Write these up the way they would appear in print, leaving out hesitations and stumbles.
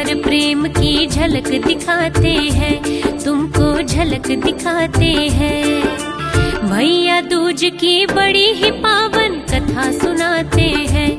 फिर प्रेम की झलक दिखाते हैं, तुमको झलक दिखाते हैं। भैया दूज की बड़ी ही पावन कथा सुनाते हैं,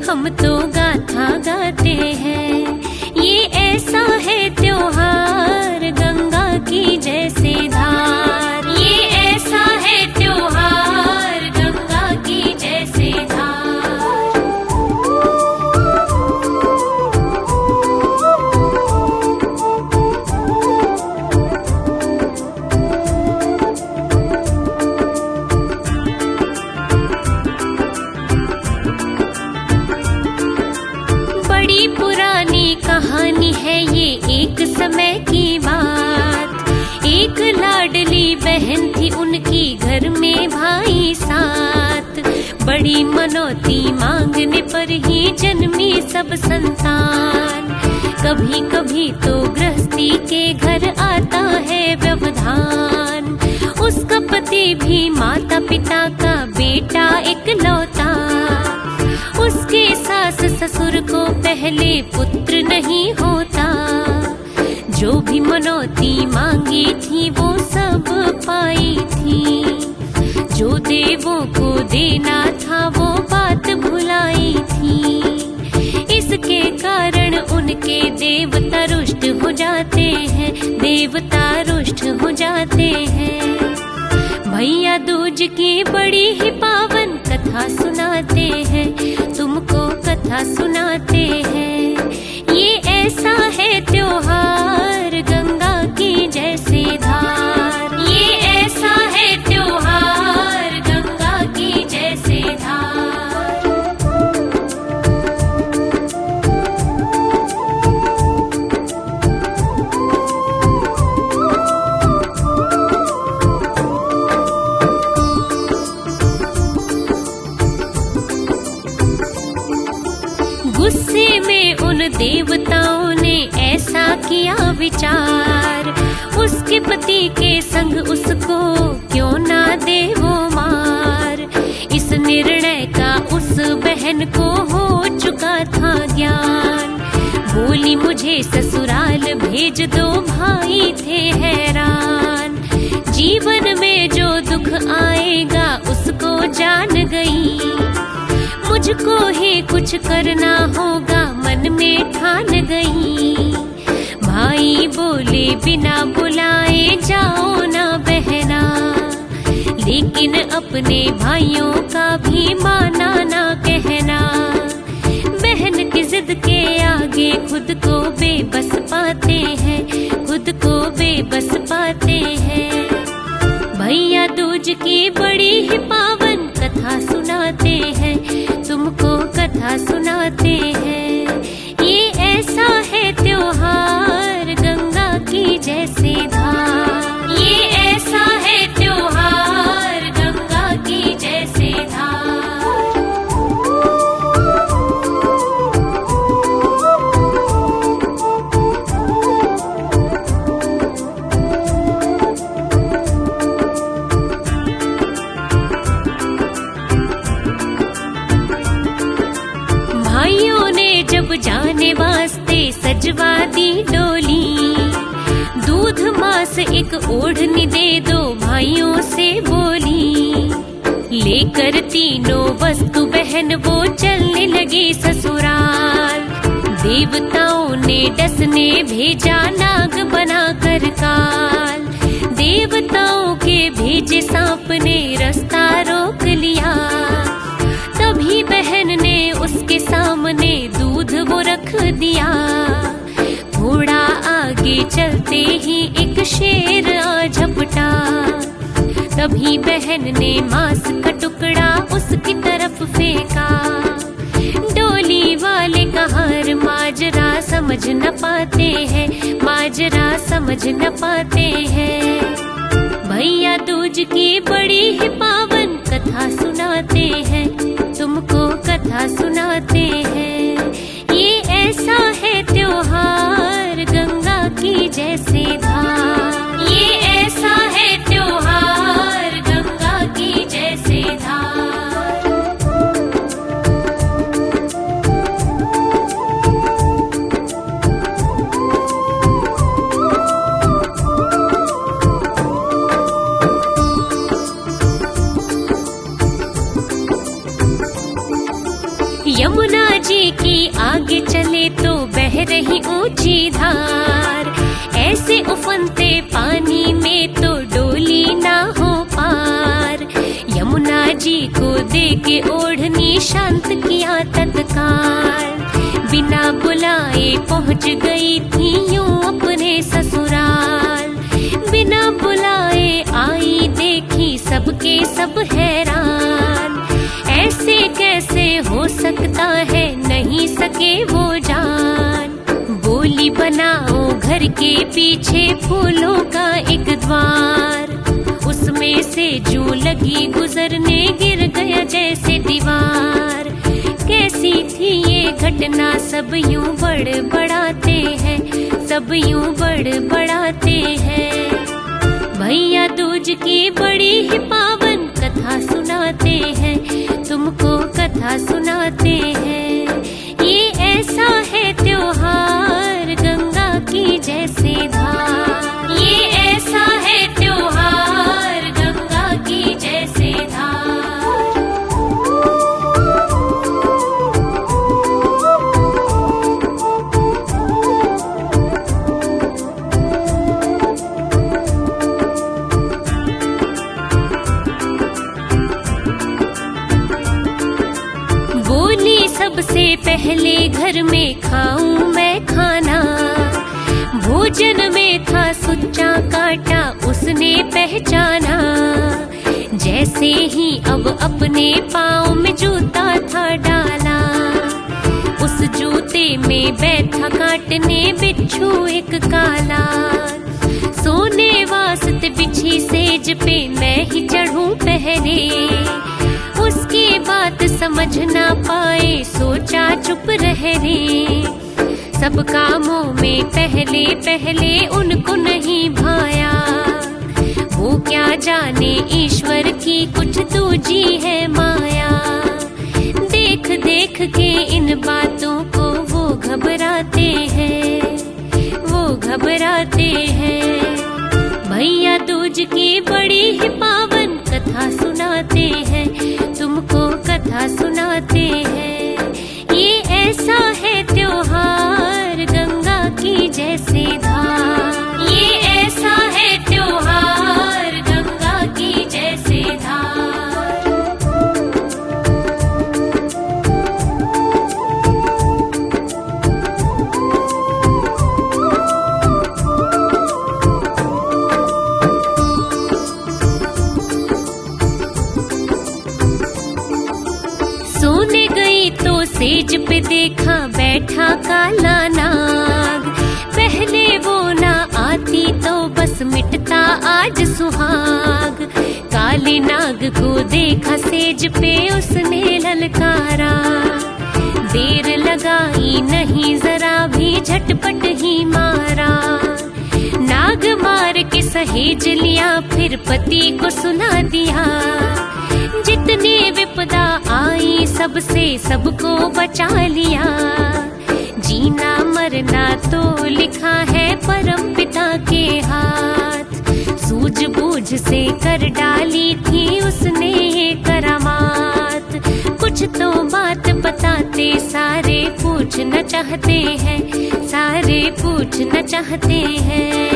हम तो गाथा गाते हैं। ये ऐसा है त्योहार गंगा की जैसे धार, ये ऐसा है त्योहार गंगा की जैसे धार। बड़ी पुरानी कहानी है ये एक समय की बात। एक लाडली बहन थी उनकी घर में भाई साथ, बड़ी मनौती मांगने पर ही जन्मी सब संतान। कभी कभी तो गृहस्थी के घर आता है व्यवधान, उसका पति भी माता पिता का बेटा इकलौता। उसके सास ससुर को पहले पुत्र नहीं होता, जो भी मनौती मांगी थी वो सब पाई थी। जो देवों को देना था वो बात भुलाई थी, इसके कारण उनके देवता रुष्ट हो जाते हैं, देवता रुष्ट हो जाते हैं। भैया दूज की बड़ी ही पावन कथा सुनाते हैं, तुमको कथा सुनाते हैं। ये ऐसा है त्योहार गंगा की जैसे धार, ये ऐसा है त्योहार गंगा की जैसे धार। गुस्से में उन देवताओं ने ऐसा किया विचार, उसके पति के संग उसको क्यों ना दे वो मार। इस निर्णय का उस बहन को हो चुका था ज्ञान, बोली मुझे ससुराल भेज दो, भाई थे हैरान। जीवन में जो दुख आएगा उसको जान गई, मुझको ही कुछ करना होगा मन में ठान गई। भाई बोले बिना बुलाए जाओ ना बहना, लेकिन अपने भाइयों का भी माना ना कहना। बहन की जिद के आगे खुद को बेबस पाते हैं, खुद को बेबस पाते हैं। भैया दूज की बड़ी ही पावन कथा सुनाते हैं, तुमको कथा सुनाते हैं। ये ऐसा है त्योहार गंगा की जैसे धार, ये ऐसा है त्योहार गंगा की जैसे धार। भाइयों ने जब जाने वास्ते सजवा दी डोली, दूध मास एक ओढ़नी दे दो भाइयों से बोली। लेकर तीनों वस्तु बहन वो चलने लगी ससुराल। देवताओं ने डसने भेजा नाग बनाकर काल, देवताओं के भेजे सांप ने रास्ता रोक लिया। तभी बहन ने उसके सामने दूध वो रख दिया। थोड़ा आगे चलते ही एक शेर आ झपटा, तभी बहन ने मांस का टुकड़ा उसकी तरफ फेंका। डोली वाले का हर माजरा समझ न पाते हैं, माजरा समझ न पाते हैं। भैया दूज की बड़ी ही पावन कथा सुनाते हैं, तुमको कथा सुनाते हैं। ये ऐसा है त्योहार गंगा की जैसे धार, ये ऐसा है त्योहार गंगा की जैसे धार। यमुना जी की आगे चले तो बह रही ऊंची धार, ऐसे उफनते पानी में तो डोली ना हो पार। यमुना जी को देके ओढ़नी शांत किया तत्काल, बिना बुलाए पहुंच गई थी यूं अपने ससुराल। बिना बुलाए आई देखी सबके सब हैरान, ऐसे कैसे हो सकता है नहीं सके वो जान। बोली बनाओ घर के पीछे फूलों का एक द्वार, उसमें से जो लगी गुजरने गिर गया जैसे दीवार। कैसी थी ये घटना सब यूं बड़बड़ाते हैं, सब यूं बड़बड़ाते हैं। भैया दूज की बड़ी ही पावन कथा सुनाते हैं, तुमको कथा सुनाते हैं। ये ऐसा है त्योहार गंगा की जैसे धार, ये ऐसा है त्योहार गंगा की जैसे धार। सबसे पहले घर में खाऊं मैं खाना, भोजन में था सुच्चा कांटा उसने पहचाना। जैसे ही अब अपने पाँव में जूता था डाला, उस जूते में बैठा काटने बिच्छू एक काला। सोने वास्ते बिछी सेज पे मैं ही चढ़ूं पहले, उसकी बात समझ ना पाए सोचा चुप रह रे। सब कामों में पहले पहले उनको नहीं भाया, वो क्या जाने ईश्वर की कुछ दूजी है माया। देख देख के इन बातों को वो घबराते हैं, वो घबराते हैं। भैया दूज की बड़ी ही पावन कथा सुनाते हैं, तुमको कथा सुनाते हैं। ये ऐसा है त्योहार गंगा की जैसे धार, ये ऐसा है त्योहार गंगा की जैसे धार। सोने गई तो सेज पे देखा बैठा काला नाग, पहले वो ना आती तो बस मिटता आज सुहाग। काले नाग को देखा सेज पे उसने ललकारा, देर लगाई नहीं जरा भी झटपट ही मारा। नाग मार के सहेज लिया फिर पति को सुना दिया, जितनी विपदा आई सबसे सबको बचा लिया। जीना मरना तो लिखा है परम पिता के हाथ, सूझबूझ से कर डाली थी उसने ये करामात। कुछ तो बात बताते सारे पूछना चाहते हैं, सारे पूछना चाहते हैं।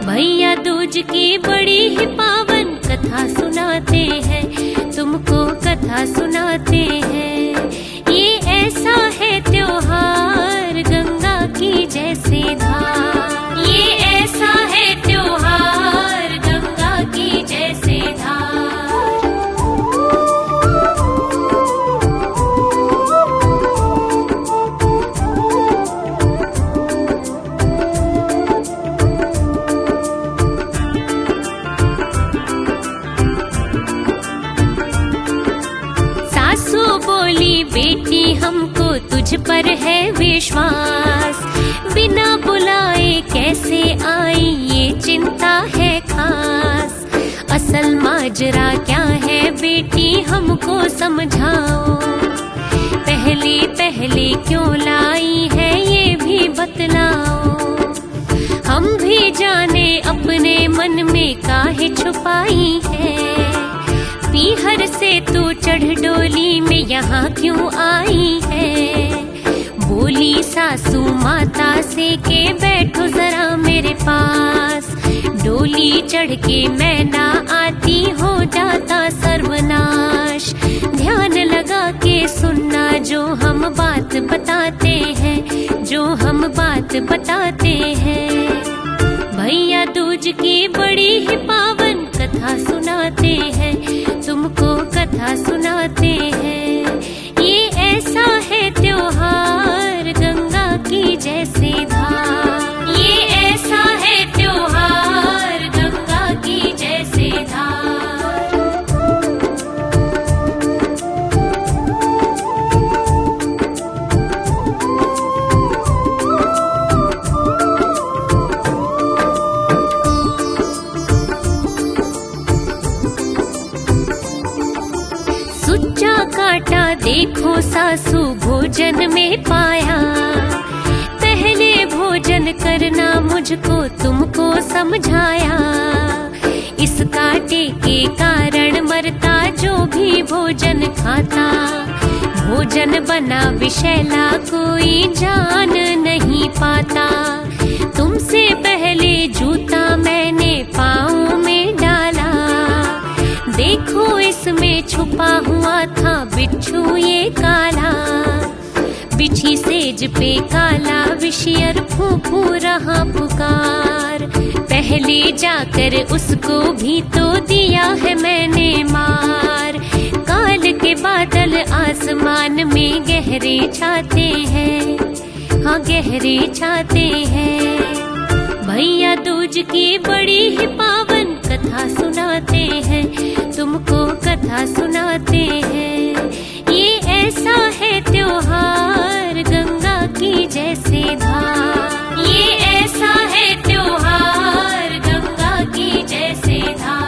भैया दूज की बड़ी ही पावन कथा सुनाते हैं, तुमको कथा सुनाते हैं। ये ऐसा है त्योहार गंगा की जैसे धार, ये ऐसा है त्योहार गंगा की जैसे धार। बेटी हमको तुझ पर है विश्वास, बिना बुलाए कैसे आई ये चिंता है खास। असल माजरा क्या है बेटी हमको समझाओ, पहले पहले क्यों लाई है ये भी बतलाओ। हम भी जाने अपने मन में काहे छुपाई है, पीहर से तू चढ़ डोली में यहाँ क्यों आई है? बोली सासू माता से के बैठो जरा मेरे पास। डोली चढ़ के मैं ना आती हो जाता सर्वनाश। ध्यान लगा के सुनना जो हम बात बताते हैं, जो हम बात बताते हैं। भैया दूज की बड़ी ही पावन कथा सुनाते हैं, तुमको कथा सुनाते हैं। ये ऐसा है त्योहार गंगा की जैसे धार। ये ऐसा है त्योहार गंगा की जैसे धार। सुच्चा काटा देखो सासू भोजन में पाया। पहले भोजन करना मुझको तुमको समझाया। इस कांटे के कारण मरता जो भी भोजन खाता। भोजन बना विषैला कोई जान नहीं पाता। तुमसे पहले जूता मैंने पाँव में डाला। देखो इसमें छुपा हुआ था बिच्छू ये काला। बिछी सेज पे काला विषियर फूफू रहा पुकार। पहले जाकर उसको भी तो दिया है मैंने मार। काल के बादल आसमान में गहरे छाते हैं, हाँ गहरे छाते हैं। भैया दूज की बड़ी ही पावन कथा सुनाते हैं, तुमको कथा सुनाते हैं। ये ऐसा है त्योहार गंगा की जैसे धार। ये ऐसा है त्योहार गंगा की जैसे धार।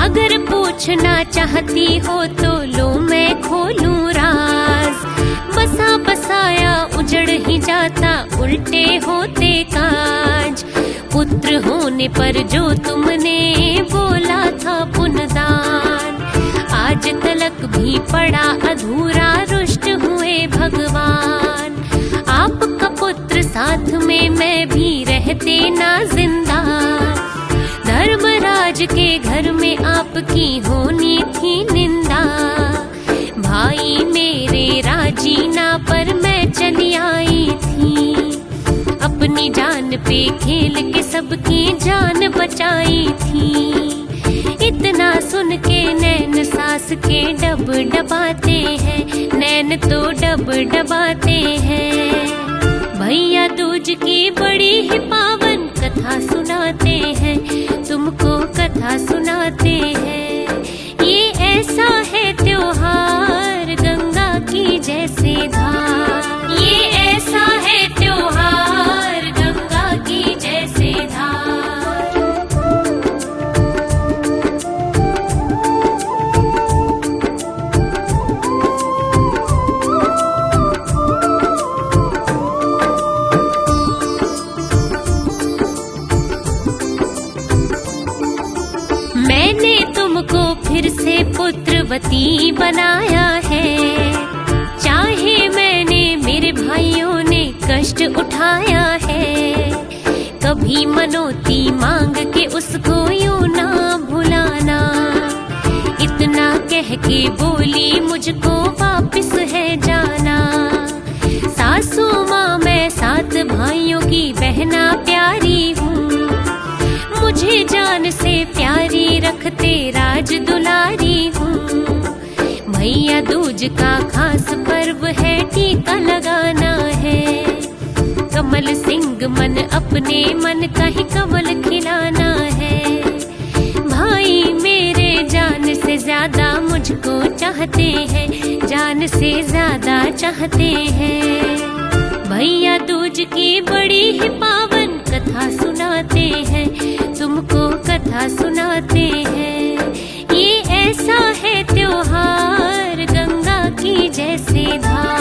अगर पूछना चाहती हो तो लो मैं खोलूं राज। बसा बसाया उजड़ ही जाता उल्टे होते काज। पुत्र होने पर जो तुमने बोला था पुनदान, आज तलक भी पड़ा अधूरा। रुष्ट हुए भगवान। आपका पुत्र साथ में मैं भी रहते ना जिंदा। धर्मराज के घर में आपकी होनी थी निंदा। भाई मेरे राजीना पर मैं चली आई थी। अपनी जान पे खेल के सबकी जान बचाई थी। इतना सुन के नैन सास के डब डबाते हैं, नैन तो डब डबाते हैं। भैया दूज की बड़ी ही पावन कथा सुनाते हैं, तुमको कथा सुनाते हैं। ये ऐसा है त्योहार गंगा की जैसे धार। ये ऐसा है त्योहार गंगा की जैसे धार। मैंने तुमको फिर से पुत्रवती बनाया है। चाहे मैंने मेरे भाइयों ने कष्ट उठाया है। कभी मनोती मांग के उसको यूं ना भुलाना। इतना कह के बोली मुझको वापस है जाना। सासू माँ मैं 7 भाइयों की बहना प्यारी हूँ। मुझे जान से प्यारी रखते राज दुलारी हूँ। भैया दूज का खास पर्व है, टीका लगाना है। कमल सिंह मन अपने मन का ही कमल खिलाना है। भाई मेरे जान से ज्यादा मुझको चाहते हैं, जान से ज्यादा चाहते हैं। भैया दूज की बड़ी ही पावन कथा सुनाते हैं, तुमको कथा सुनाते करते हैं। ये ऐसा है त्योहार, गंगा की जैसे धार।